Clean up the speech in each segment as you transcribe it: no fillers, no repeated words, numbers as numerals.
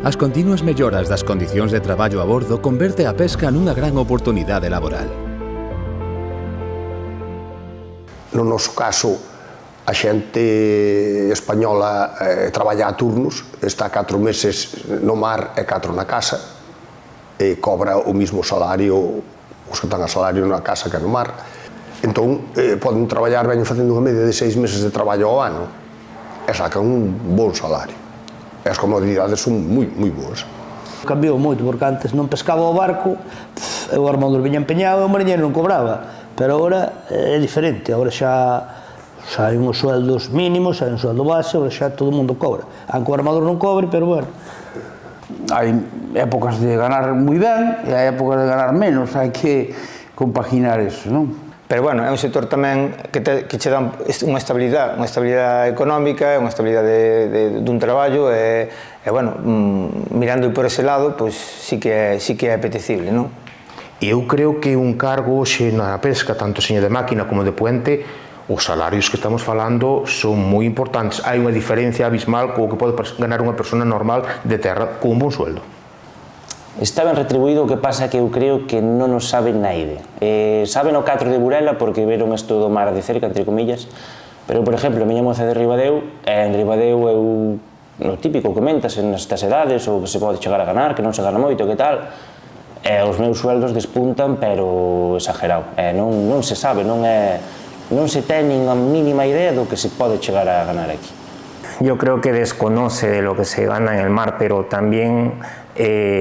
As continuas melloras das condicións de traballo a bordo converte a pesca nunha gran oportunidade laboral. No noso caso, a xente española traballa a turnos, está 4 meses no mar e 4 na casa, e cobra o mismo salario, os que están a salario na casa que no mar. Entón, poden traballar, veñen facendo unha media de 6 meses de traballo ao ano e sacan un bon salario. E as comodidades son moi boas. Cambiou moito, porque antes non pescaba o barco, o armador viña empeñado e o mariñeiro non cobraba. Pero agora é diferente, agora xa hai uns sueldos mínimos, hai un sueldo base, agora xa todo o mundo cobra. Aunque o armador non cobre, pero bueno. Hai épocas de ganar moi ben e hai épocas de ganar menos, hai que compaginar eso, non? Pero, bueno, é un sector tamén que che dá unha estabilidade económica, unha estabilidade dun traballo e, bueno, mirando por ese lado, pois sí que é apetecible, non? Eu creo que un cargo hoxe na pesca, tanto seña de máquina como de puente, os salarios que estamos falando son moi importantes. Hai unha diferencia abismal co que pode ganar unha persona normal de terra con un bon sueldo. Está ben retribuído, o que pasa que eu creo que non o saben naide. Saben o 4 de Burela porque veron isto do mar de cerca, entre comillas, pero, por exemplo, a miña moza de Ribadeo, en Ribadeo eu, no típico, comentas nestas edades, ou que se pode chegar a ganar, que non se gana moito, que tal, e os meus sueldos despuntan, pero exagerado. Non se sabe, non se ten nin a mínima idea do que se pode chegar a ganar aquí. Yo creo que desconoce de lo que se gana en el mar, pero también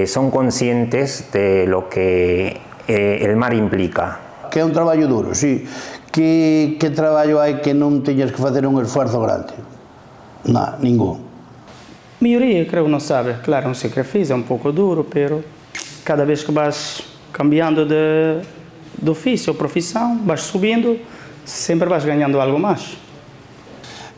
son conscientes de lo que el mar implica. Que é un traballo duro, sí. Que traballo hai que non teñas que facer un esfuerzo grande? Non, ningún. A maioria, creo, não sabe. Claro, um sacrifício, é um pouco duro, pero cada vez que vas cambiando de ofício ou profissão, vas subindo, sempre vas ganhando algo mais.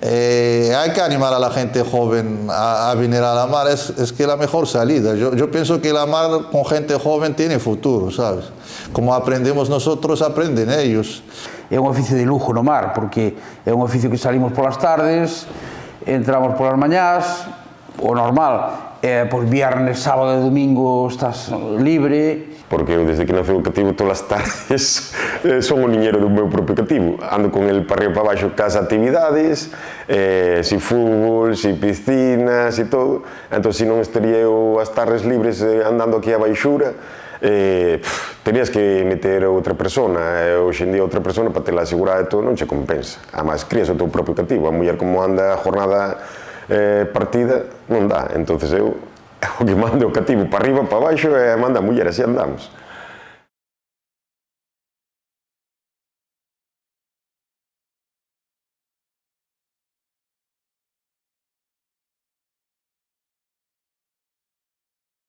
Hay que animar a la gente joven a venir a la mar, es que la mejor salida. Yo pienso que la mar con gente joven tiene futuro, ¿sabes? Como aprendemos nosotros, aprenden ellos. É un oficio de lujo no mar, porque é un oficio que salimos polas tardes, entramos polas mañás, o normal, pois viernes, sábado e domingo estás libre. Porque eu, desde que nace o cativo, todas as tardes son o niñero do meu propio cativo. Ando con el para arriba e para baixo cas actividades, si fútbol, si piscinas, si todo. Entón, se non estaría eu as tardes libres andando aquí a baixura, terías que meter outra persona. Hoxe en día outra persona para tela asegurada e todo non che compensa. Además, crías o teu propio cativo. A muller como anda a jornada partida, non dá. Entonces eu o que manda o cativo para arriba, para baixo e manda a muller, así andamos.